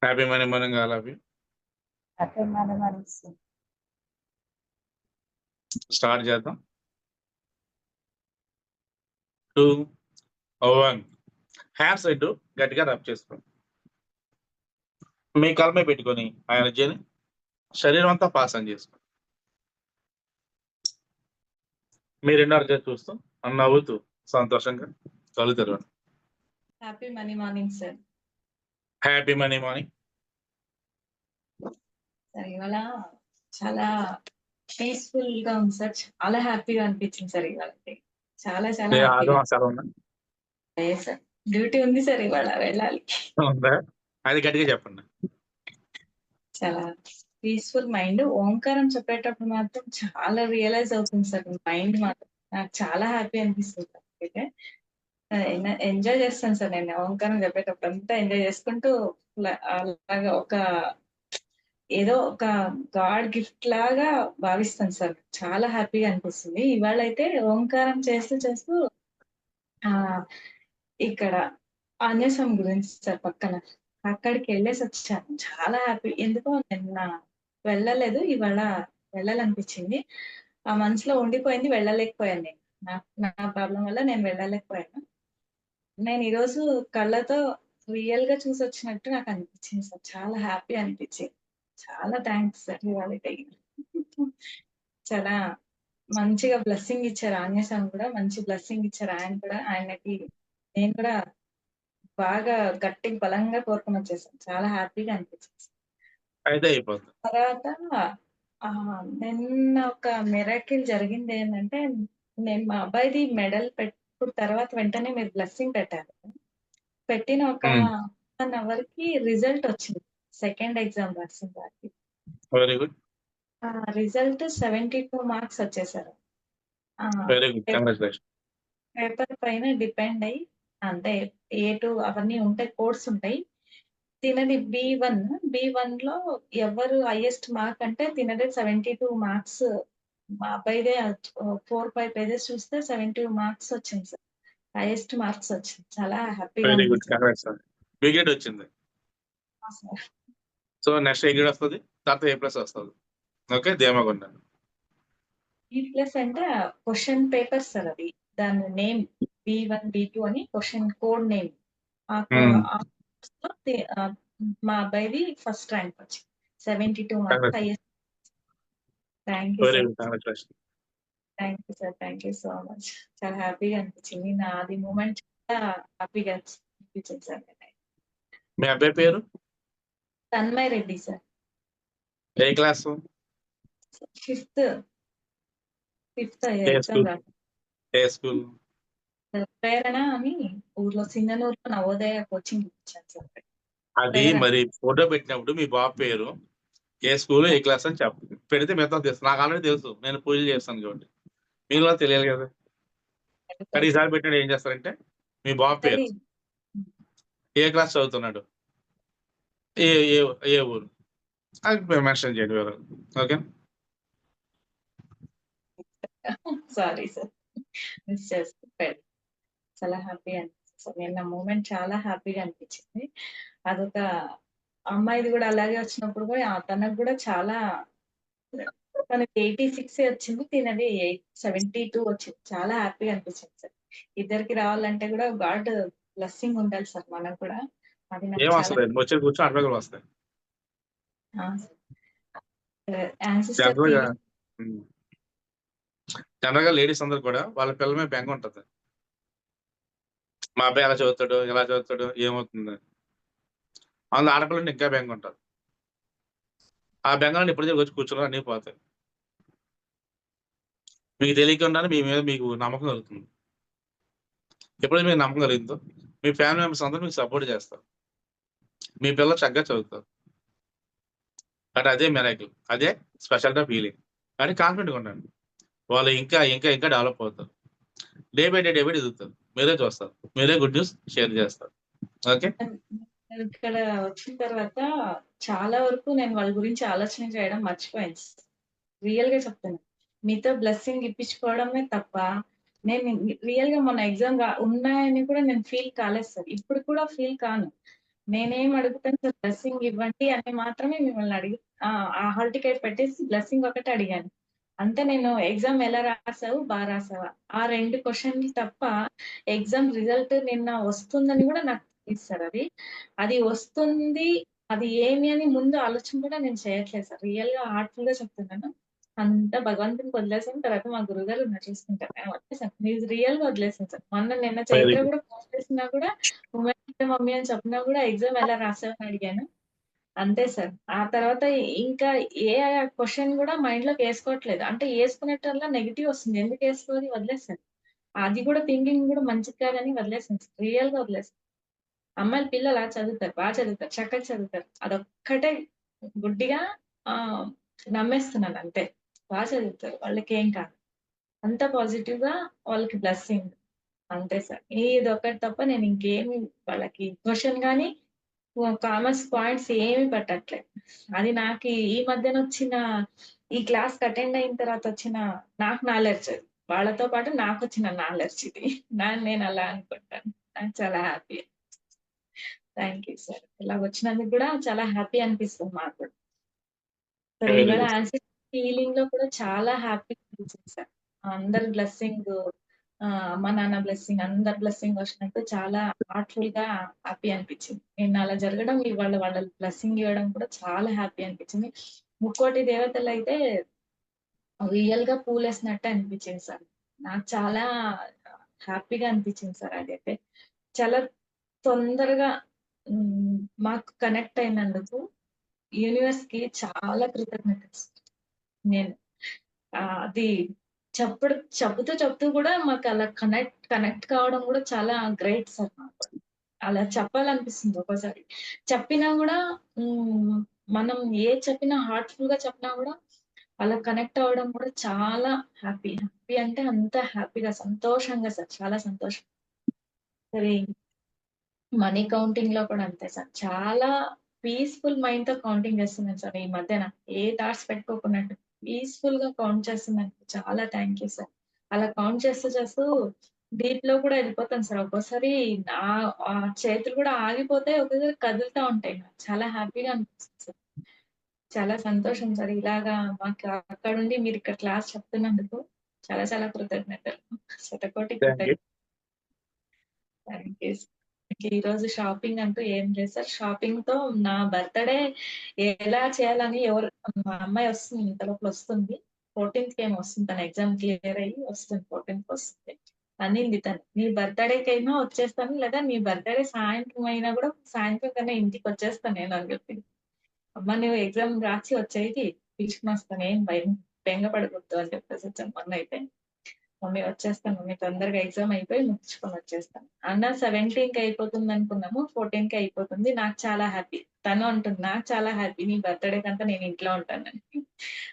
Happy morning morning all of you. Happy morning morning sir. Start చేద్దాం. 2, 1. Hands రెండు గట్టిగా rub చేసుకోండి. మీ కాలు మీద పెట్టుకొని ఆ ఎనర్జీని శరీరం అంతా పాసం చేసుకోండి. మీ రెండో అర్జీ చూస్తూ నవ్వుతూ సంతోషంగా కళ్ళు తెరవండి. Happy money morning sir. Happy money morning. Sir ఇవాళ చాలా పీస్ఫుల్ గా ఉంది సార్. చాలా హ్యాపీగా అనిపించింది సార్ ఇవాళ. చాలా చాలా హ్యాపీగా. సార్ డ్యూటీ ఉంది సార్ ఇవాళ వెళ్ళాలి. అది గట్టిగా చెప్పండి. చాలా పీస్ఫుల్ మైండ్. ఓంకారం చెప్పేటప్పుడు మాత్రం చాలా రియలైజ్ అవుతుంది సార్ మైండ్ మాత్రం. నాకు చాలా హ్యాపీ అనిపిస్తుంది సార్. అయితే ఎంజాయ్ చేస్తాను సార్ నేను ఓంకారం చెప్పేటప్పుడు అంతా ఎంజాయ్ చేసుకుంటూ అలాగా ఏదో ఒక గాడ్ గిఫ్ట్ లాగా భావిస్తాను సార్. చాలా హ్యాపీగా అనిపిస్తుంది. ఇవాళ అయితే ఓంకారం చేస్తూ ఇక్కడ ఆంజనేయస్వామి గురించి సార్ పక్కన అక్కడికి వెళ్ళేసి వచ్చాను. చాలా హ్యాపీ. ఎందుకో నిన్న వెళ్ళలేదు, ఇవాళ వెళ్ళాలనిపించింది. ఆ మనసులో ఉండిపోయింది, వెళ్ళలేకపోయాను నేను. నా ప్రాబ్లం వల్ల నేను వెళ్ళలేకపోయాను. నేను ఈరోజు కళ్ళతో రియల్ గా చూసి వచ్చినట్టు నాకు అనిపించింది సార్. చాలా హ్యాపీ అనిపించింది. చాలా థ్యాంక్స్ సార్. ఇవాళ చాలా మంచిగా బ్లెస్సింగ్ ఇచ్చారు. ఆంజనేయస్వామి కూడా మంచి బ్లెస్సింగ్ ఇచ్చారు. ఆయనకి నేను కూడా బాగా గట్టి బలంగా కోరుకుని వచ్చేసాను. చాలా హ్యాపీగా అనిపించింది. తర్వాత నిన్న ఒక మిరాకిల్ జరిగింది ఏంటంటే, నేను మా అబ్బాయిది మెడల్ పెట్టిన తర్వాత వెంటనే మీరు బ్లెస్సింగ్ పెట్టారు. పెట్టిన ఒక 1 అవర్ కి రిజల్ట్ వచ్చింది. సెకండ్ ఎగ్జామ్ రాసిన వారికి. Very good. రిజల్ట్ 72 మార్క్స్ వచ్చేసారు. Very good. కంగ్రాచులేషన్. పేపర్ పైన డిపెండ్ అయ్యి అంటే A2 అవన్నీ ఉంటాయి, కోర్స్ ఉంటాయి. తినది B1 లో ఎవరు హైయెస్ట్ మార్క్ అంటే తినదే 72 మార్క్స్. మా అబ్బాయిదే 4-5 పేజెస్ చూస్తే 72 మార్క్స్ వచ్చింది సార్. హైయెస్ట్ మార్క్స్ వచ్చింది. చాలా హ్యాపీగా very good. Congrats sir. B grade వచ్చింది. సో నెక్స్ట్ ఏ గ్రేడ్ వస్తుంది, తర్వాత A+ వస్తుంది. ఓకే, ధీమాగా ఉండండి. B+ అంటే క్వశ్చన్ పేపర్ సార్. అది దాని నేమ్ B1 B2 అని క్వశ్చన్ కోడ్ నేమ్. మా అబ్బాయిది ఫస్ట్ ర్యాంక్ వచ్చింది. 72 marks highest. Thank you sir. Thank you sir. Thank you so much. చాలా హ్యాపీగా అనిపించింది. నాది మూమెంట్ చాలా హ్యాపీగా అనిపించింది సార్. మీ అబ్బాయి పేరు? తన్మయ్ రెడ్డి సార్. ఏ క్లాస్? ఫిఫ్త్ ఎగ్జామ్ రాదు. ఏ స్కూల్? ప్రేరణ అని ఊర్లో సింగనూరులో నవోదయ కోచింగ్ ఇచ్చాను సార్. అది మరి ఫోటో పెట్టినప్పుడు మీ బాబు పేరు, ఏ స్కూల్, ఏ క్లాస్ అని చెప్పండి. పెడితే మిగతా తెలుసు. నాకు ఆల్రెడీ తెలుసు, నేను పూజలు చేస్తాను కాబట్టి. మీరు తెలియాలి కదా. కానీ ఈసారి పెట్టాడు ఏం చేస్తారంటే మీ బాబు పేరు, ఏ క్లాస్ చదువుతున్నాడు, ఏ ఏ ఊరు అది మెన్షన్ చేయండి వివరాలు. ఓకే. సారీ సార్, మిస్ చేస్తాను. చాలా హ్యాపీ అనిపిస్తుంది సార్. నిన్న మూమెంట్ చాలా హ్యాపీగా అనిపించింది. అదొక అమ్మాయిది కూడా అలాగే వచ్చినప్పుడు కూడా తనకు కూడా చాలా, తనకి 86 వచ్చింది, తినది 72 వచ్చింది. చాలా హ్యాపీగా అనిపించింది సార్. ఇద్దరికి రావాలంటే కూడా గాడ్ బ్లెస్సింగ్ ఉండాలి సార్ మనకు కూడా. అది నాకు చాలా కూర్చో అడగలు వస్తాయి. జనరల్గా లేడీస్ అందరు కూడా వాళ్ళ పిల్లల మీద బెంగ ఉంటుంది. మా అబ్బాయి ఎలా చదువుతాడు, ఎలా చదువుతాడు, ఏమవుతుంది. అందులో ఆడపిల్లని ఇంకా బెంగ ఉంటుంది. ఆ బెంగళని ఎప్పుడు వచ్చి కూర్చోలో అన్నీ పోతాయి. మీకు తెలియకుండానే మీ మీద మీకు నమ్మకం కలుగుతుంది. ఎప్పుడైతే మీకు నమ్మకం కలిగిందో మీ ఫ్యామిలీ మెంబర్స్ అందరూ మీకు సపోర్ట్ చేస్తారు. మీ పిల్లలు చక్కగా చదువుతారు. అంటే అదే మిరాకిల్, అదే స్పెషల్ ఫీలింగ్. కానీ కాన్ఫిడెంట్గా ఉండండి. వాళ్ళు ఇంకా ఇంకా ఇంకా డెవలప్ అవుతారు. డే బై డే ఎదుగుతారు. మీరే చూస్తారు, మీరే గుడ్ న్యూస్ షేర్ చేస్తారు. ఓకే. ఇక్కడ వచ్చిన తర్వాత చాలా వరకు నేను వాళ్ళ గురించి ఆలోచన చేయడం మర్చిపోయాను. రియల్ గా చెప్తాను, మీతో బ్లెస్సింగ్ ఇప్పించుకోవడమే తప్ప నేను రియల్ గా మొన్న ఎగ్జామ్ ఉన్నాయని కూడా నేను ఫీల్ కాలేదు సార్. ఇప్పుడు కూడా ఫీల్ కాను. నేనేం అడుగుతాను సార్, బ్లెస్సింగ్ ఇవ్వండి అని మాత్రమే మిమ్మల్ని ఆ హాల్ టికెట్ పెట్టేసి బ్లెస్సింగ్ ఒకటే అడిగాను. అంతే. నేను ఎగ్జామ్ ఎలా రాసావు? రాసావా? ఆ 2 క్వెషన్‌లు తప్ప ఎగ్జామ్ రిజల్ట్ నిన్న వస్తుందని గూడా నాకు తెలీదు సార్ అది. అది వస్తుంది, అది ఏమి అని ముందు ఆలోచన కూడా నేను చేయట్లేదు సార్. రియల్‌గా హార్ట్‌ఫుల్‌గా చెప్తున్నాను. అంతా భగవంతునికి వదిలేసాను. తర్వాత మా గురువుగారు ఉన్నారు చూసుకుంటారు. నేను వదిలేసాను. రియల్‌గా వదిలేసాను సార్. నిన్న వెరీ చైత్ర గుడ్. గూడా ఫోన్ చేసినా గూడా మమ్మీ అని చెప్పినా గూడా ఎగ్జామ్ ఎలా రాసావని అడిగాను. అంతే సార్. ఆ తర్వాత ఇంకా ఏ క్వెషన్ గూడా మైండ్‌లోకి ఏసుకోవట్లేదు. అంటే ఏసుకునేటల్లా నెగెటివ్ వస్తుంది. ఎందుకేసుకోవాలి? వదిలేసాను. అది గూడా థింకింగ్ గూడా మంచిది కాదని వదిలేసాను సార్. రియల్‌గా వదిలేసాను. అమ్మాయిలు పిల్లలా చదువుతారు. చదువుతారు. చక్కగా చదువుతారు. అదొక్కటే గుడ్డిగా ఆహ్, నమ్మేస్తున్నాను అంతే. చదువుతారు. వాళ్ళకేం కాదు. అంతా పాజిటివ్‌గా వాళ్ళకి బ్లెస్సింగ్. అంతే సార్. ఇదొక్కటి తప్ప నేను ఇంకేమి వాళ్ళకి క్వెషన్ గాని, కామర్స్ పాయింట్స్ ఏమి పెట్టట్లే. అది నాకి ఈ మధ్యనొచ్చిన ఈ క్లాస్‌కి అటెండ్ అయిన తర్వాత వచ్చిన నాకు నాలెడ్జ్ అది. వాళ్ళతో పాటు నాకొచ్చిన నాలెడ్జ్ ఇది. నేను అలా అనుకుంటాను. నాకు చాలా హ్యాపీ. Thank you sir. ఇలా వచ్చినందుకు గూడా చాలా హ్యాపీ అనిపిస్తుంది మాకు కూడా. సరే, వెరీ ఇవాళ గుడ్. యాన్సర్ ఫీలింగ్‌లో కూడా చాలా హ్యాపీ అనిపించింది సార్. అందరి బ్లెస్సింగ్, అమ్మ, నాన్న బ్లెస్సింగ్, అందరి బ్లెస్సింగ్ వచ్చినట్టు చాలా హార్ట్‌ఫుల్‌గా హ్యాపీ అనిపించింది. నిన్న అలా జరగడం, ఇవాళ వాళ్ళ బ్లెస్సింగ్ ఇవ్వడం కూడా చాలా హ్యాపీ అనిపించింది. ముక్కోటి దేవతలైతే రియల్‌గా పూలేసినట్టే అనిపించింది సార్. నాకు చాలా హ్యాపీగా అనిపించింది సార్ అదైతే. చాలా తొందరగా హ్మ్, మాకు కనెక్ట్ అయినందుకు యూనివర్స్‌కి చాలా కృతజ్ఞతలు సార్. నేను అది చెప్తూ గూడా మాకలా కనెక్ట్ కావడం గూడా చాలా గ్రేట్ సార్ మాకు. అలా చెప్పాలనిపిస్తుంది ఒక్కోసారి. చెప్పినా గూడా హ్మ్, మనం ఏది చెప్పినా హార్ట్‌ఫుల్‌గా చెప్పినా గూడా అలా కనెక్ట్ అవ్వడం కూడా చాలా హ్యాపీ. హ్యాపీ అంటే అంత హ్యాపీగా, సంతోషంగా సార్. చాలా సంతోషం. సరే, మనీ కౌంటింగ్‌లో కూడా అంతే సార్. చాలా పీస్‌ఫుల్ మైండ్‌తో కౌంటింగ్ చేస్తున్నాను సార్ ఈ మధ్యన. ఏ థాట్స్ పెట్టుకోకున్నట్టు పీస్‌ఫుల్‌గా కౌంట్ చేస్తున్నందుకు చాలా థాంక్ యూ సార్. అలా కౌంట్ చేస్తూ డీప్‌లో కూడా ఎళ్ళిపోతాను సార్. ఒక్కోసారి నా చేతులు కూడా ఆగిపోతాయి. ఒక్కోసారి కదులుతా ఉంటాయి. నాకు చాలా హ్యాపీగా అనిపిస్తుంది సార్. చాలా సంతోషం సార్. ఇలాగా మాకు అక్కడుండి మీరిక్కడ క్లాస్ చెప్తున్నందుకు చాలా చాలా కృతజ్ఞతలు. శతకోటి థాంక్ యూ. కృతజ్ఞతలు. Thank you. ఈరోజు షాపింగ్ అంటూ ఏం లేదు సార్. షాపింగ్‌తో నా బర్త్‌డే ఎలా చేయాలని మా అమ్మాయి వస్తుంది. ఇంత లోపల వస్తుంది. 14థ్‌కేమో వస్తుంది. తన ఎగ్జామ్ క్లియర్ అయ్యి వస్తుంది. 14థ్‌కి వస్తుంది. అనింది తను. నీ బర్త్‌డేకైనా వచ్చేస్తాను. లేదా నీ బర్త్‌డే సాయంత్రం అయినా గూడా సాయంత్రం కన్నా ఇంటికొచ్చేస్తాను నేను అని చెప్పింది. అమ్మ, నువ్వు ఎగ్జామ్ రాసి వచ్చేయి, పిలుచుకొనొస్తాను. ఏం బెంగ పడకూడదు అని చెప్పేసొచ్చాను మొన్నైతే. మమ్మీ వచ్చేస్తాను. మమ్మీ తొందరగా ఎగ్జామ్ అయిపోయి ముగించుకొనొచ్చేస్తాను. అన్న 17కి అయిపోతుందనుకున్నాము. 14కి అయిపోతుంది. నాకు చాలా హ్యాపీ. తను అంటుంది, నాకు చాలా హ్యాపీ. నీ బర్త్‌డేకంతా నేను ఇంట్లో ఉంటానని.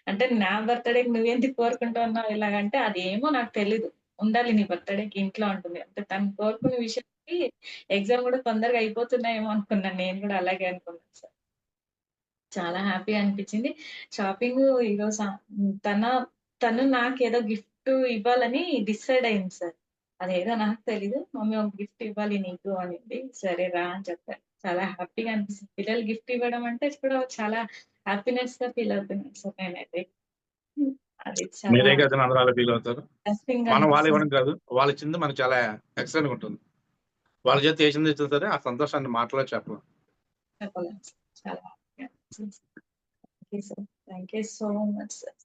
అంటే నా బర్త్‌డేకి నువ్వెందుకు కోరుకుంటున్నావు ఇలాగంటే, అదేమో నాకు తెలీదు. ఉండాలి నీ బర్త్‌డేకి ఇంట్లో అంటుంది. అంటే తను కోరుకునే విషయానికి ఎగ్జామ్ గూడా తొందరగా అయిపోతున్నాయేమో అనుకున్నాను. నేను గూడా అలాగే అనుకున్నాను సార్. చాలా హ్యాపీగా అనిపిచ్చింది. షాపింగు ఈరోజు తను నాకేదో గిఫ్ట్ ఇవ్వాలని డిసైడ్ అయింది సార్. అదేదో నాకు తెలీదు. మమ్మీ ఒక గిఫ్ట్ ఇవ్వాలి నీకు అనింది. సరే రా అని చెప్పా. చాలా హ్యాపీగా అనిపిస్తుంది. పిల్లలు గిఫ్ట్ ఇవ్వడం అంటే కూడా చాలా హ్యాపీనెస్‌గా ఫీల్ అవుతున్నాను సార్ నేనైతే. హ్మ్. అది చాలా మీరే కదండీ అందరూ అలా ఫీల్ అవుతారు. బ్లెస్సింగ్ మనం వాళ్ళు అనిపిస్తుంది. ఇవ్వడం కాదు. వాళ్ళిచ్చింది మనకు చాలా ఎక్సలెంట్‌గా ఉంటుంది. వాళ్ళ చేత చేసింది ఇచ్చినా సరే ఆ సంతోషాన్ని మాటల్లో చెప్పలేం. చెప్పలేను సార్. చాలా హ్యాపీగా అనిపిస్తుంది sir. Thank you sir. Thank you so much sir.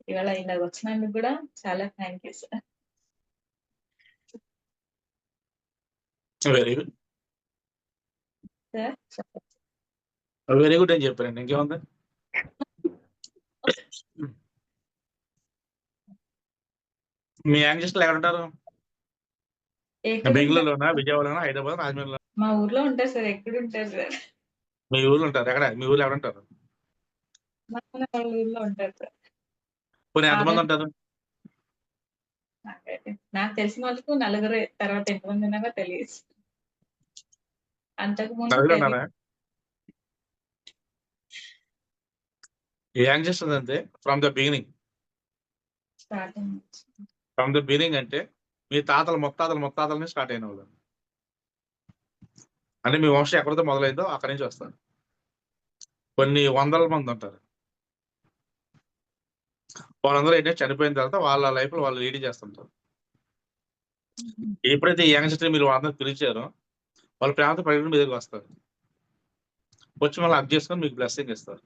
ఇవాళ ఇలాగొచ్చినందుకు గూడా చాలా thank you sir. Very good. Sir చెప్పండి. వెరీ గుడ్ అని చెప్పారండి. ఇంకేముంది? మీ యాంగ్‌స్టర్‌లు ఎక్కడుంటారు? ఎక్కడుంటారు? బెంగుళూరులోనా? విజయవాడలోనా? హైదరాబాద్, రాజమండ్రిలో? మా ఊర్లో ఉంటారు సార్. ఎక్కడుంటారు సార్? మీ ఊర్లో ఉంటారు. ఎక్కడ? మీ ఊర్లో ఎవరుంటారు? మా నాన్న వాళ్ళ ఊర్లో ఉంటారు సార్. పోనీ ఎంతమంది ఆదర్శ్. ఉంటారు? నాకు తెలిసిన వాళ్ళకు నలుగురే. తర్వాత ఎంతమంది ఉన్నారో తెలీదు. అంతకుముందు నలుగురే తెలీదు. ఉన్నారా? ఈ యాంగ్‌స్టర్స్ అంతే from the beginning. Starting. From the beginning అంటే మీ తాతలు, ముత్తాతల నుంచి స్టార్ట్ అయినోళ్ళు. అంటే మీ వంశం ఎక్కడితో మొదలైందో అక్కడి నుంచి వస్తారు. కొన్ని వందల మంది ఉంటారు. వాళ్ళందరూ ఏంటంటే చనిపోయిన తర్వాత వాళ్ళ లైఫ్‌లో వాళ్ళు లీడ్ చేస్తుంటారు. ఎప్పుడైతే ఈ యంగ్‌స్టర్ మీరు వాళ్ళందరిని పిలిచారో, వాళ్ళు ప్రేమతో పరిగెత్తుకుంటూ మీ దగ్గరికొస్తారు. వచ్చి మళ్ళీ హగ్ చేసుకొని మీకు బ్లెస్సింగ్ ఇస్తారు.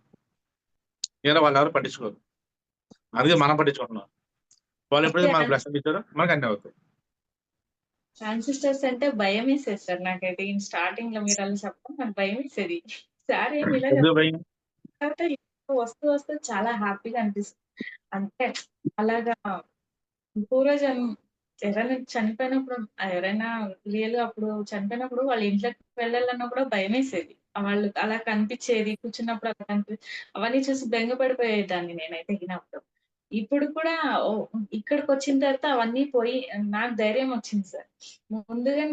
ఏదైనా వాళ్ళెవరు పట్టించుకోరు. అందుకే మనం పట్టించుకుంటున్నాం. వాళ్ళు ఓకే. ఎప్పుడైతే మనకు బ్లెస్సింగ్ ఇచ్చారో మనకు అన్నీ అవుతాయి. యాన్సిస్టర్స్ అంటే భయమేసేది సార్ నాకైతే. స్టార్టింగ్‌లో మీరలా చెప్పడం నాకు భయమేసేది. సార్ ఏమి ఇలా ఎందుకు భయం? తర్వాత వస్తూ వస్తూ చాలా హ్యాపీగా అనిపిస్తుంది. అంటే అలాగా పూర్వజన్ ఎవరైనా చనిపోయినప్పుడు ఎవరైనా రియల్‌గా అప్పుడు చనిపోయినప్పుడు వాళ్ళ ఇంట్లోకి వెళ్ళాలన్నా కూడా భయమేసేది. వాళ్ళు అలా కనిపిచ్చేది. కూర్చున్నప్పుడు అలా అవన్నీ చూసి బెంగ పడిపోయేదాన్ని నేనైతే ఇగినప్పుడు. ఇప్పుడు కూడా ఇక్కడికొచ్చిన తర్వాత అవన్నీ పోయి నాకు ధైర్యం వచ్చింది సార్. ముందుగానే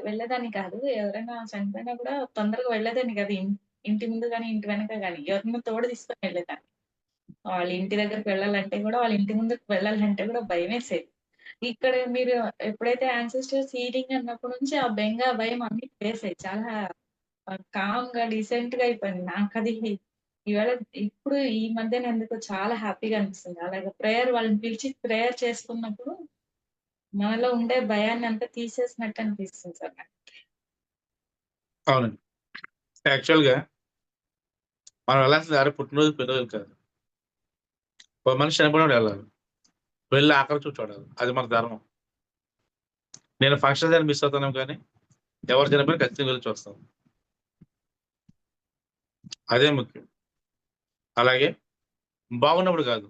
వెళ్ళేదాన్ని కాదు. ఎవరైనా చనిపోయినా కూడా తొందరగా వెళ్ళేదాన్ని కాదు. ఇంటి ముందు గాని, ఇంటి వెనక గాని ఎవరినైనా తోడు తీసుకొని వెళ్ళేదాన్ని. వాళ్ళ ఇంటి దగ్గరికి వెళ్ళాలంటే కూడా, వాళ్ళ ఇంటి ముందుకు వెళ్ళాలంటే కూడా భయమేసేది. ఇక్కడ మీరు ఎప్పుడైతే యాన్సెస్టర్స్ హీలింగ్ అన్నప్పటి నుంచి ఆ బెంగ, భయం అన్నీ పోయేసాయి. చాలా కామ్‌గా, డీసెంట్‌గా అయిపోయింది. నాకది ఈవేళ ఇప్పుడు ఈ మధ్యన ఎందుకో చాలా హ్యాపీగా అనిపిస్తుంది. అలాగే వాళ్ళని పిలిచి ప్రేయర్ చేసుకున్నప్పుడు మనలో ఉండే భయాన్నంతా తీసేసినట్టు అనిపిస్తుంది సార్ నాకు. అవునండి. యాక్చువల్‌గా మనం వెళ్ళాల్సిన దారి పుట్టినరోజు, పెళ్లిరోజులు కాదు. ఒక మనిషి చనిపోయినప్పుడు వెళ్ళాలి. వెళ్ళి ఆఖరి చూపు చూడాలి. అది మన ధర్మం. నేను ఫంక్షన్స్ అని మిస్ అవుతానేమో కానీ, ఎవరు చనిపోయినా ఖచ్చితంగా వెళ్లి చూస్తాం. అదే ముఖ్యం. అలాగే బాగున్నప్పుడు కాదు.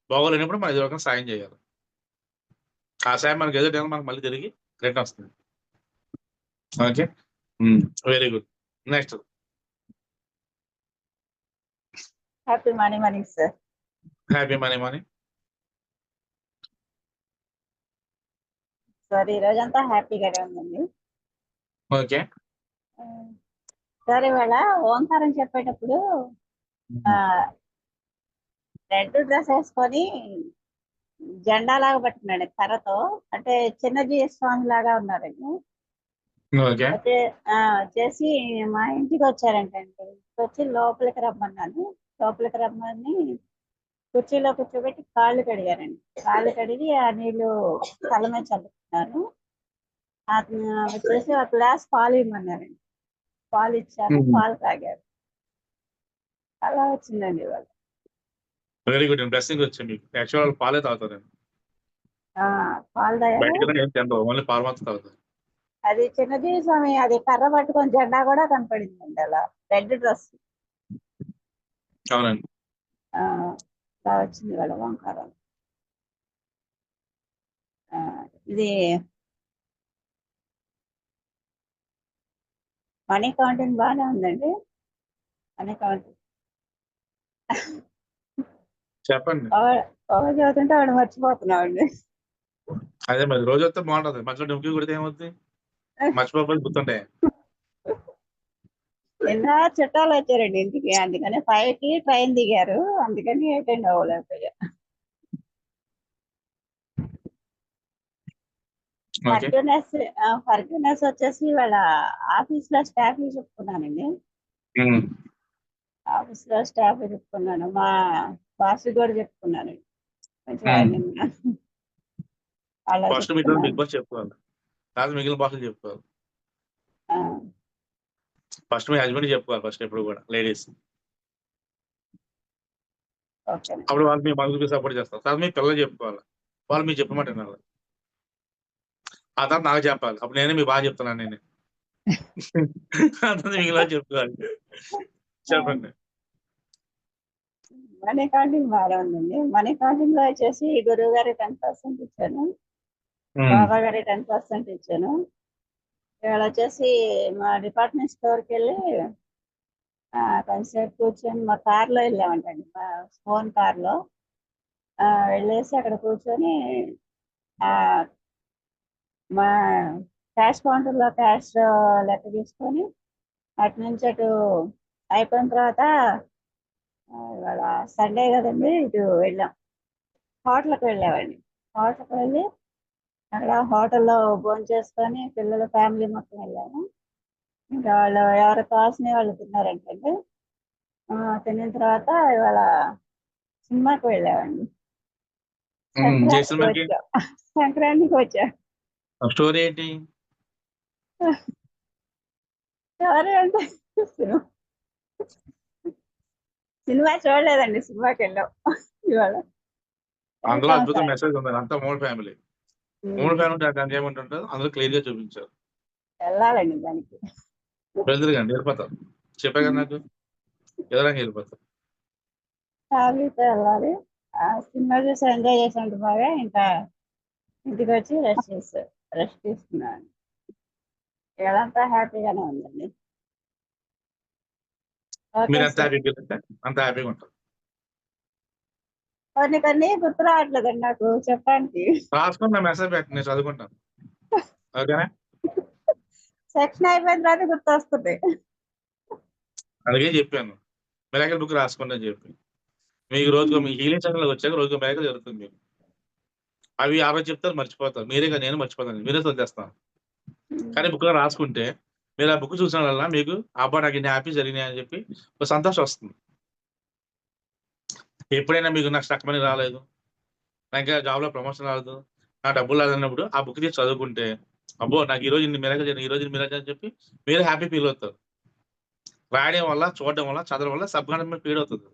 బాగోలేనప్పుడు మనం ఏదో రకంగా సాయం చేయాలి. ఆ సాయం మనకు ఏదో టైంలో మనకు మళ్ళీ తిరిగి రిటర్న్ వస్తుంది. Okay. Very good. Next. Happy morning sir. Happy money. Sir ఈ రోజంతా హ్యాపీగానే ఉందండి. ఓకే. సార్ ఇవాళ ఓంకారం చెప్పేటప్పుడు రెడ్ డ్రెస్ వేసుకొని జెండా లాగా పట్టుకున్నాడు కర్రతో. అంటే చిన్నజీయ స్వామి లాగా ఉన్నారండి. ఓకే. వచ్చేసి మా ఇంటికి వచ్చారంటండి. వచ్చి లోపలికి రమ్మన్నాను. లోపలికి రమ్మని కుర్చీలో కూర్చోబెట్టి కాళ్ళు కడిగారండి. కాళ్ళు కడిగి ఆ నీళ్లు తల మీద చల్లుకున్నారు. వచ్చేసి ఒక గ్లాస్ పాలు ఇవ్వమన్నారండి. పాలు ఇచ్చాను, పాలు తాగారు. అలా వచ్చిందండి ఇవాళ. Very good. బ్లెస్సింగ్ వచ్చింది మీకు. యాక్చువల్ వాళ్ళు పాలే తాగుతారండి. పాలు తాగారు. బయటకు ఏం తినరు. ఓన్లీ పాలు మాత్రం తాగుతారు. అది చిన్నజీవి స్వామి అది కర్ర పట్టుకొని జెండా కూడా కనపడిందండి. అలా రెడ్ డ్రెస్. అవునండి. అలా వచ్చింది ఇవాళ ఓంకారం. ఇది మనీ కౌంటింగ్ బాగానే ఉందండి. మనీ కౌంటింగ్ చెప్పండి. ఒకటి చదువుతుంటే ఆవిడ మర్చిపోతున్నామండి. అదే మరి రోజు వస్తే బాగుంటది. మధ్యలో డుమ్కి కొడితే ఏమవుతుంది? మర్చిపోకపోతే గుర్తుంటాయి. నిన్న చుట్టాలు వచ్చారండి ఇంటికి. అందుకని 5కి ట్రైన్ దిగారు. అందుకని అటెండ్ అవ్వలేకపోయా. ఫర్గ్యూనెస్ వచ్చేసి వాళ్ళ ఆఫీస్ లో స్టాఫ్ చెప్పుకున్నానండి. ఆఫీస్ లో స్టాఫ్ చెప్పుకున్నాను. మా బాస్ కూడా చెప్పుకున్నానండి. ఫస్ట్ మీ బిగ్ బాస్ చెప్పుకోవాలి. కాదు మిగిలిన బాసులు చెప్పుకోవాలి. ఫస్ట్ మీ హస్బెండ్ చెప్పుకోవాలి. ఫస్ట్ ఎప్పుడు కూడా లేడీస్. అప్పుడు వాళ్ళు మీ మనసుకు సపోర్ట్ చేస్తారు. తర్వాత మీ పిల్లలు చెప్పుకోవాలి. వాళ్ళు మీకు చెప్పమాట వినాలి. ఆ తర్వాత నాకు చెప్పాలి. అప్పుడు నేనే మీ బాగా చెప్తున్నాను. నేనే మిగిలిన చెప్పుకోవాలి. చెప్పండి. మనీ కౌంటింగ్ బాగా ఉందండి. మనీ కౌంటింగ్ లో వచ్చేసి గురువు గారి 10% ఇచ్చాను. బాబా గారి 10% ఇచ్చాను. ఇవాళ వచ్చేసి మా డిపార్ట్మెంట్ స్టోర్కి వెళ్ళి కొంచెంసేపు కూర్చొని మా కార్లో వెళ్ళామంటండి. మా ఫోన్ కార్లో వెళ్ళేసి అక్కడ కూర్చొని మా క్యాష్ కౌంటర్లో క్యాష్ లెక్క తీసుకొని అటు నుంచి అటు అయిపోయిన తర్వాత ఇవాళ సండే కదండి, ఇటు వెళ్ళాం. హోటల్కి వెళ్ళామండి. హోటల్కి వెళ్ళి అక్కడ హోటల్లో భోజనం చేసుకొని పిల్లల ఫ్యామిలీ మొత్తం వెళ్ళాము. ఇంకా వాళ్ళు ఎవరు కావాల్సిన వాళ్ళు తిన్నారంటండి. తిన్న తర్వాత ఇవాళ సినిమాకి వెళ్ళామండి. ఏ సంక్రాంతికి సినిమాకి? వచ్చాం. సంక్రాంతికి వచ్చాం. స్టోరీ ఏంటి? ఎవరు అంటే సినిమా సినిమా చూడలేదండి. సినిమాకి వెళ్ళాం ఇవాళ. అందులో వెళ్తాం అద్భుతం సార్. మెసేజ్ ఉంది. అంతా మూడు ఫ్యామిలీ దానికి ఏమంటుంటారు అందులో క్లియర్ గా చూపించారు. వెళ్ళాలండి దానికి. వెళ్తురుగాండి వెళ్ళిపోతారు. చెప్పా కదా నాకు ఎదురంగా వెళ్ళిపోతారు. ఫ్యామిలీతో వెళ్ళాలి. సినిమా చూసి ఎంజాయ్ చేసినట్టు బాగా ఇంకా ఇంటికి వచ్చి రెస్ట్ తీసుకున్నాను. ఇవాళంతా హ్యాపీగానే ఉందండి. ఓకే మీరు ఎంత సార్. హ్యాపీగా వెళ్తే అంత హ్యాపీగా ఉంటారు. కొన్ని గుర్తు రావట్లేదండి నాకు చెప్పడానికి. రాసుకుని నా మెసేజ్ పెట్టి నేను చదువుకుంటాను. ఓకేనా? సెక్షన్ అయిపోయిన తర్వాత గుర్తు వస్తుంది. అలాగే చెప్పాను మెరాకిల్ బుక్ రాసుకోండి అని చెప్పి. మీకు రోజుకు మీ హీలింగ్ ఛానల్కి వచ్చాక రోజుకు మెరాకిల్ జరుగుతుంది మీకు. అవి ఆ రోజు చెప్తారు మర్చిపోతారు. మీరే కదా నేను మర్చిపోతాను. మీరే వదిలేస్తాను. కానీ బుక్ లో రాసుకుంటే మీరు ఆ బుక్ చూసిన వల్ల మీకు అబ్బా నాకు ఇన్ని హ్యాపీ జరిగినాయి అని చెప్పి ఒక సంతోషం వస్తుంది. ఎప్పుడైనా మీకు నాకు స్టక్ మనీ రాలేదు, నాకు ఇంకా జాబ్ లో ప్రమోషన్ రాలేదు, నా డబ్బులు రాదన్నప్పుడు ఆ బుక్ తీసి చదువుకుంటే అబ్బో నాకు ఈ రోజు ఇన్ని మిరాకిల్ జరిగింది, ఈ రోజు ఇన్ని మిరాకిల్ అని చెప్పి మీరు హ్యాపీ ఫీల్ అవుతారు. రాయడం వల్ల, చూడడం వల్ల, చదవడం వల్ల సబ్ కాన్ఫిడెన్స్ ఫీల్ అవుతుంది.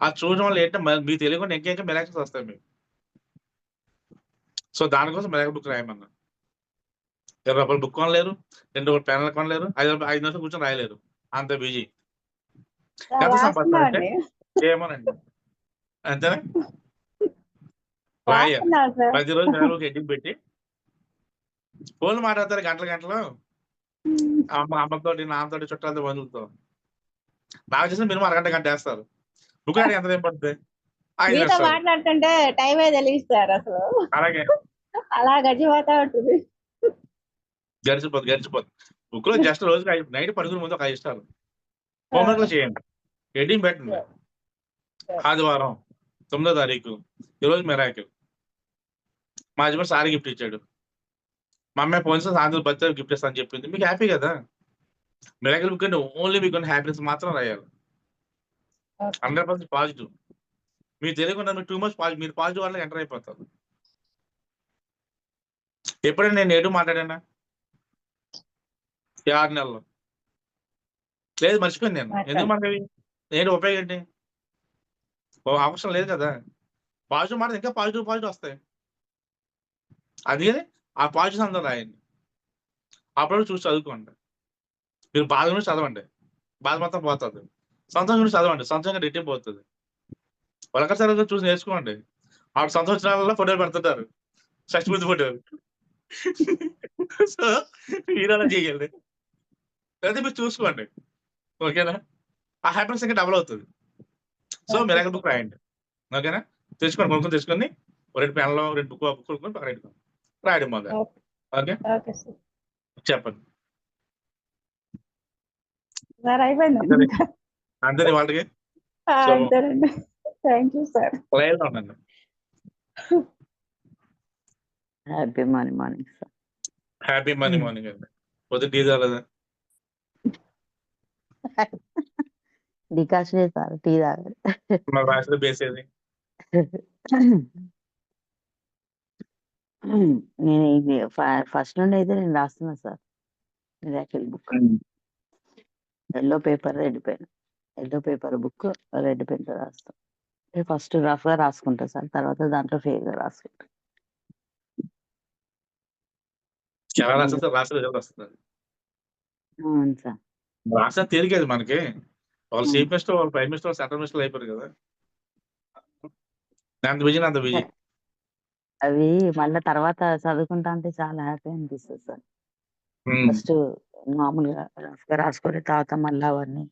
ఆ చూడడం వల్ల ఏంటంటే మీకు తెలియకుండా ఇంకేంకా మిరాకిల్స్ వస్తాయి మీకు. సో దానికోసం మిరాకిల్ బుక్ రాయమన్నా. ₹20 బుక్ కొనలేరు, ₹2 పెన్నులు కొనలేరు, 5 నిమిషాలు కూర్చొని రాయలేరు. అంత బిజీ. ఎంత సంపాదిస్తారంటే రాస్తున్నామండి. ఏమోనండి. అంతేనా? రాయాలి. రాస్తున్నాం సార్. ప్రతిరోజు మెరాకిల్ ఎడ్డింగ్ పెట్టి ఫోన్లు మాట్లాడతారు గంటలు గంటలు. అమ్మతోటి, నాన్నతోటి, చుట్టాలతో, బంధువులతో. నాకు చేసిన మినిమం అరగంట గంట వేస్తారు. బుక్ రాయడానికి ఎంత టైం పడుతుంది? 5 మీతో నిమిషాలు. మాట్లాడుతుంటే టైమే తెలియదు అసలు. అలాగే అలా గడిచిపోతా ఉంటుంది. గడిచిపోతుంది. బుక్ లో జస్ట్ రోజుకి నైట్ పడుకునే ముందు ఒక 5 ఇష్టాలు హోంవర్క్ లో చేయండి. హెడ్డింగ్ పెట్టండి. ఆదివారం 9వ తారీఖు ఈరోజు మెరాకిల్. మా హస్బెండ్ సారీ గిఫ్ట్ ఇచ్చాడు. మా అమ్మాయి పోయిన సాయంత్రం బర్త్డే గిఫ్ట్ ఇస్తాను చెప్పింది. మీకు హ్యాపీ కదా? మిరాకిల్ బుక్ అంటే ఓన్లీ మీకు హ్యాపీనెస్ మాత్రం రాయాలి. 100% పాజిటివ్. మీరు తెలియకుండా మీరు టూ మచ్ పాజిటివ్, మీరు పాజిటివ్ వాళ్ళకి ఎంటర్ అయిపోతారు. ఎప్పుడైనా నేను నెగిటివ్ మాట్లాడానా? ఈ 6 నెలల్లో లేదు, మర్చిపోయింది నేను. ఎందుకు మాట్లాడి నేను ఉపయోగం ఏంటి? అవసరం లేదు కదా. పాజిటివ్ మాట ఇంకా పాజిటివ్ వస్తాయి. అందుకని ఆ పాజిటివ్ అందరూ రాయండి. అప్పుడు చూసి చదువుకోండి. మీరు బాధ గురించి చదవండి, బాధ మొత్తం పోతుంది. సంతోషం గురించి చదవండి, సంతోషంగా రెట్టింపు పోతుంది. ఒకసారి చూసి నేర్చుకోండి. ఆవిడ సంతోషాలలో ఫోటోలు పెడుతుంటారు, షష్టిపూర్తి ఫోటోలు. సో మీరు అలా చేయాలి. లేదా మీరు చూసుకోండి. ఓకేనా? ఆ హ్యాపీనెస్ ఇంకా డబుల్ అవుతుంది. సో మిరాకిల్ బుక్ రాయండి. ఓకేనా? కొనుక్కొని తెచ్చుకొని 2 పెన్లో 2 బుక్ కొనుక్కొని పక్కన పెట్టుకోండి. రాయడం మొదలు. Okay, okay sir. చెప్పండి. సార్ అయిపోయిందండి. అంతే వాళ్ళకి. సో అంతేనండి. Thank you sir. లైవ్లో ఉండండి. Happy morning sir. Happy morning అండి. పొద్దున్న టీ తాగలేదా? డికాషన్ సార్, టీ తాగాలి. మరి రాసిన బేసేది నేను ఇది ఫస్ట్ నుండి అయితే నేను రాస్తున్నా sir miracle book. Yellow paper, red pen. Yellow paper book red pen తో రాస్తాం. ఫస్ట్ రఫ్ గా రాసుకుంటా సార్, తర్వాత దాంట్లో ఫెయిర్ గా రాసుకుంటా. ఎలా రాస్తే రాసిన రిజల్ట్ వస్తుంది. అవును సార్. రాసిన తేలికేది మనకి. వాళ్ళు చీఫ్ మినిస్టర్, వాళ్ళు ప్రైమ్ మినిస్టర్, సెంట్రల్ మినిస్టర్ అయిపోయారు కదా. అంత బిజీ. అవి మళ్ళీ తర్వాత చదువుకుంటా అంటే చాలా హ్యాపీ అనిపిస్తుంది సార్. ఫస్ట్ మామూలుగా రఫ్ గా రాసుకొని తర్వాత మళ్ళీ అవన్నీ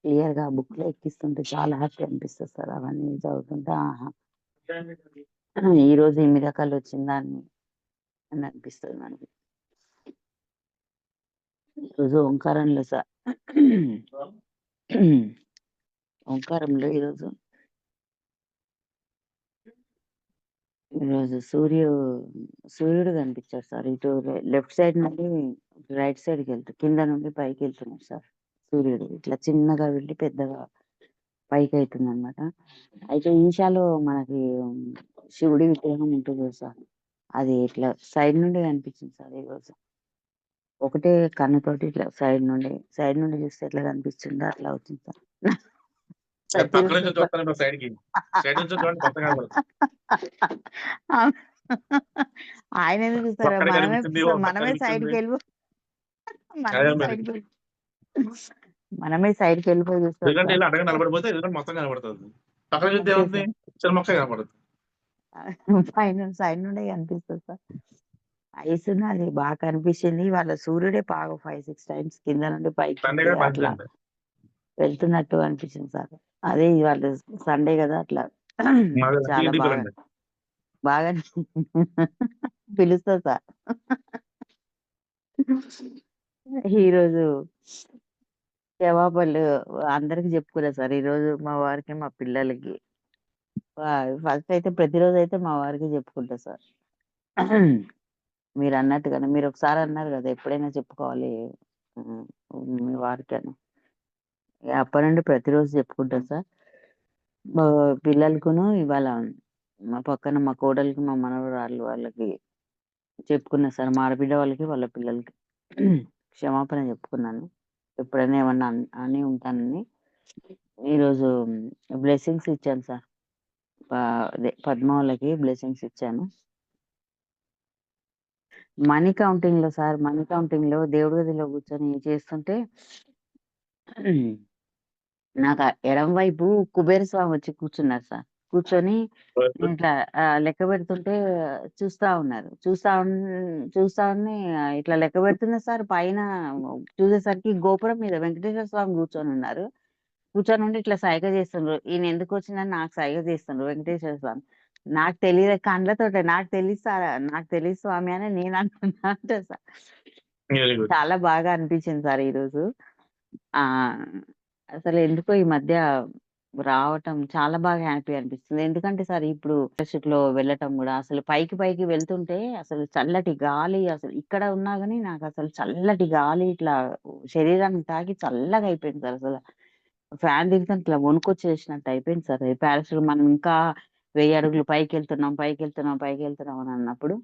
క్లియర్ గా బుక్ లో ఎక్కిస్తుంటే చాలా హ్యాపీ అనిపిస్తుంది సార్. అవన్నీ చదువుతుంటే ఆహా ఈ రోజు ఈ మిరాకల్ వచ్చిందాన్ని అని అనిపిస్తుంది మనకి. ఈరోజు ఓంకారంలో సార్, ఓంకారంలో ఈరోజు ఈరోజు సూర్యుడు కనిపించాడు సార్. ఇటు లెఫ్ట్ సైడ్ నుండి రైట్ సైడ్కి వెళ్తూ కింద నుండి పైకి వెళ్తున్నాడు సార్. సూర్యుడు ఇట్లా చిన్నగా వెళ్ళి పెద్దగా పైకి అవుతుంది అనమాట. అయితే ఈశాలో మనకి శివుడి విగ్రహం ఉంటుంది కదా సార్, అది ఇట్లా సైడ్ నుండి కనిపించింది సార్ ఈరోజు. ఒకటే కన్నుతోటి ఇట్లా సైడ్ నుండి చూస్తే ఎట్లా కనిపిస్తుందో అట్లా వచ్చింది సార్. పక్క నుంచి ప్రతిరోజు చూస్తాను సైడ్ కి సైడ్ నుంచి చూడండి కొత్తగా కనబడుతుంది. ఆయన ఎందుకు చూస్తారా? ఒక్కడే మనమే కనిపించింది ఓ పక్క మనమే కనిపించింది. సైడ్కి వెళ్ళిపో అదే మనమే మరి సైడ్కి మనమే సైడ్కి వెళ్ళిపోయి చూస్తాం ఎందుకంటే సార్. ఇలా అడగ నిలబడిపోతే ఎందుకంటే మొత్తం కనబడుతుంది. పక్కన చూస్తే అంతే ఏముంది సార్. చిన్న మొక్క కనబడుతుంది. పైన సైడ్ నుండే కనిపిస్తుంది సార్. ఐస్ అది బాగా కనిపించింది. వాళ్ళ సూర్యుడే బాగా 5-6 టైమ్స్ కింద నుండి పైకి సండే కూడా అట్లా మంచిదండి. వెళ్తున్నట్టు అనిపించింది సార్. అదే ఇవాళ సండే కదా అట్లా చాలా ఇంటికి బాగా పిలండి. బాగా పిలుస్తా సార్. ఈరోజు క్షమాపణలు అందరికి చెప్పుకున్నా సార్. ఈరోజు మా వారికి మా పిల్లలకి ఫస్ట్ అయితే ప్రతిరోజు అయితే మా వారికి చెప్పుకుంటా సార్. మీరు అన్నట్టుగానే మీరు ఒకసారి అన్నారు కదా ఎప్పుడైనా చెప్పుకోవాలి ఉమ్, మీ వారికి అని. అప్పటి నుండి ప్రతిరోజు చెప్పుకుంటాను సార్. మా పిల్లలకును ఇవాళ మా పక్కన మా కోడలికి మా మనవరాళ్ళు వాళ్ళకి చెప్పుకున్నా సార్. మా ఆడబిడ్డ వాళ్ళకి వాళ్ళ పిల్లలకి క్షమాపణ చెప్పుకున్నాను. ఎప్పుడైనా ఏమన్నా అని ఉంటానని. ఈరోజు బ్లెస్సింగ్స్ ఇచ్చాను సార్. అదే పద్మ వాళ్ళకి బ్లెస్సింగ్స్ ఇచ్చాను. మనీ కౌంటింగ్ లో సార్, మనీ కౌంటింగ్ లో దేవుడి గదిలో కూర్చొని చేస్తుంటే నాకు ఎడం వైపు కుబేర స్వామి వచ్చి కూర్చున్నారు సార్. కూర్చొని ఇట్లా లెక్క పెడుతుంటే చూస్తా ఉన్ని ఇట్లా లెక్క పెడుతున్నా సార్. పైన చూసేసరికి గోపురం మీద వెంకటేశ్వర స్వామి కూర్చొని ఉన్నారు. కూర్చొని ఉండి ఇట్లా సైగ చేస్తుండ్రు. ఈయన ఎందుకు వచ్చిందని నాకు సైగ చేస్తుండ్రు వెంకటేశ్వర స్వామి. నాకు తెలియదు కండ్లతోటే నాకు తెలియదు స్వామి అని నేను అనుకున్నా అంటే సార్. Very good. చాలా బాగా అనిపించింది సార్ ఈరోజు. ఆ అసలు ఎందుకో ఈ మధ్య రావటం చాలా బాగా హ్యాపీ అనిపిస్తుంది. ఎందుకంటే సార్ ఇప్పుడు లో వెళ్ళటం కూడా అసలు పైకి వెళ్తుంటే అసలు చల్లటి గాలి, అసలు ఇక్కడ ఉన్నా గానీ నాకు అసలు చల్లటి గాలి ఇట్లా శరీరానికి తాకి చల్లగా అయిపోయింది సార్. అసలు ఫ్యాన్ తిరుగుతుంటే ఇట్లా వణుకొచ్చేసినట్టు అయిపోయింది సార్. పారాషూట్ మనం ఇంకా 1000 అడుగులు పైకెళ్తున్నాం అని అన్నప్పుడు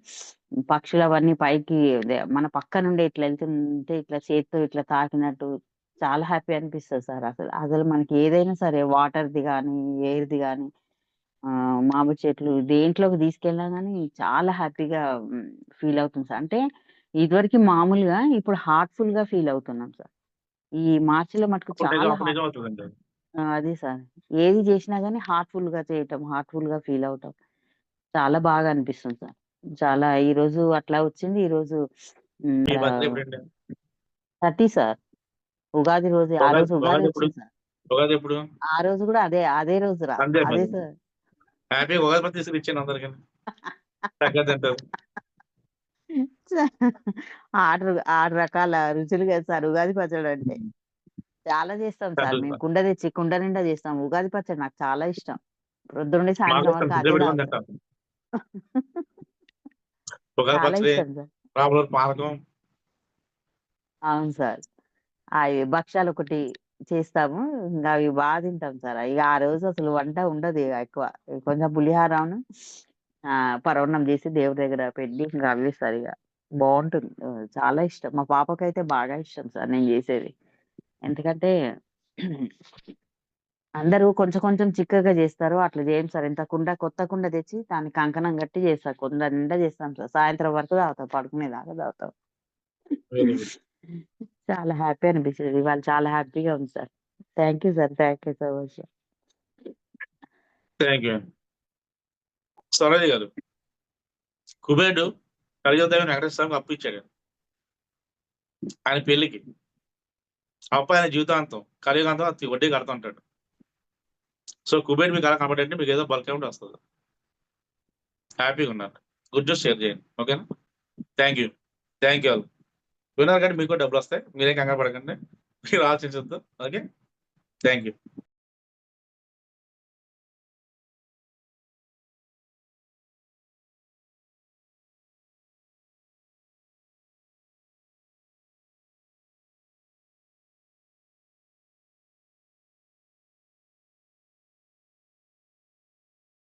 పక్షులు అవన్నీ పైకి మన పక్క నుండి ఇట్లా వెళ్తుంటే ఇట్లా చేత్తో ఇట్లా తాకినట్టు చాలా హ్యాపీ అనిపిస్తది సార్. అసలు మనకి ఏదైనా సరే వాటర్‌ది గానీ, ఎయిర్‌ది గానీ మామిడి చెట్లు దేంట్లోకి తీసుకెళ్ళినా గానీ చాలా హ్యాపీగా ఫీల్ అవుతుంది సార్. అంటే ఇదివరకి మామూలుగా ఇప్పుడు హార్ట్‌ఫుల్‌గా ఫీల్ అవుతున్నాం సార్. ఈ మార్చిలో మటుకు అప్పుడు నిజం చాలా అప్పుడు నిజం అవుతుందండి. అదే సార్. ఏది చేసినా గానీ హార్ట్‌ఫుల్‌గా చేయటం, హార్ట్‌ఫుల్‌గా ఫీల్ అవటం చాలా బాగా అనిపిస్తుంది సార్. చాలా ఈరోజు అట్లా వచ్చింది. ఈరోజు మీ ఇక్కడ బర్త్‌డే ఎప్పుడండి? 30 సార్. ఉగాది రోజు ఆ రోజు ఉగాది ఉగాది ఎప్పుడు? వచ్చింది సార్. ఉగాది ఎప్పుడు? ఆ రోజు కూడా అదే రోజు సండే అదే మరి. సార్. హ్యాపీ ఉగాది పచ్చడి తీసుకొని ఇచ్చేయండి అందరికీ. చక్కగా తింటారు. 6 రకాల రుచులు కదా సార్ ఉగాది పచ్చడి అంటే. చాలా చేస్తాం సార్. మేము కుండ నిండా చేస్తాం. ఉగాది పచ్చడి నాకు చాలా ఇష్టం. ప్రొద్దునుండి మాకు సాయంత్రం ఇష్టం వరకు ఫ్రిడ్జ్‌లో అదే పెట్టుకొని తాగుతాం. తింటాం. ఉగాది చాలా పచ్చడి, ఇష్టం సార్. లోపల పానకం. అవును సార్. అవి భక్షాలొకటి చేస్తాము. ఇంగ అవి తింటాం సార్. ఇగ ఆ రోజు అసలు వంట ఉండదు ఇగ ఎక్కువ. కొంచెం పులిహోరను పరమాన్నం చేసి దేవుడి దగ్గర పెట్టి ఇంక అవే సార్ ఇగ. బావుంటుంది. చాలా ఇష్టం. మా పాపకైతే బాగా ఇష్టం సార్ నేను చేసేది. ఎందుకంటే అందరూ కొంచెం కొంచెం చిక్కగా చేస్తారు. అట్లా చేయం సార్. కొత్త కుండ తెచ్చి దానికి కంకణం కట్టి చేస్తా. కుండ నిండా చేస్తాం సార్. సాయంత్రం వరకు తాగుతాం. పడుకునేదాకా తాగుతాం. Very good. చాలా హ్యాపీ అనిపించింది. ఇవాళ చాలా హ్యాపీగా ఉంది sir. Thank you sir. Thank you so much. Thank you అండి. స్వరాజి గారు, కుబేరుడు కలియుగదైవం వెంకటేశ్వర స్వామికి అప్పు ఇచ్చాడు. ఆయన పెళ్లికి. అప్పు ఆయన జీవితాంతం కలియుగాంతం అది వడ్డీ కడతా ఉంటాడు. సో కుబేరుడు మీకు అలా కనపడంటే మీకు ఏదో బల్క్ అమౌంట్ వస్తది. హ్యాపీగా ఉన్నారు. గుడ్ న్యూస్ షేర్ చేయండి. ఓకేనా? Thank you. Thank you all. విన్నారు కానీ మీకు డబ్బులు వస్తాయి. మీరేం కంగారు పడకండి. మీరు ఆలోచించొద్దు. ఓకే? Thank you.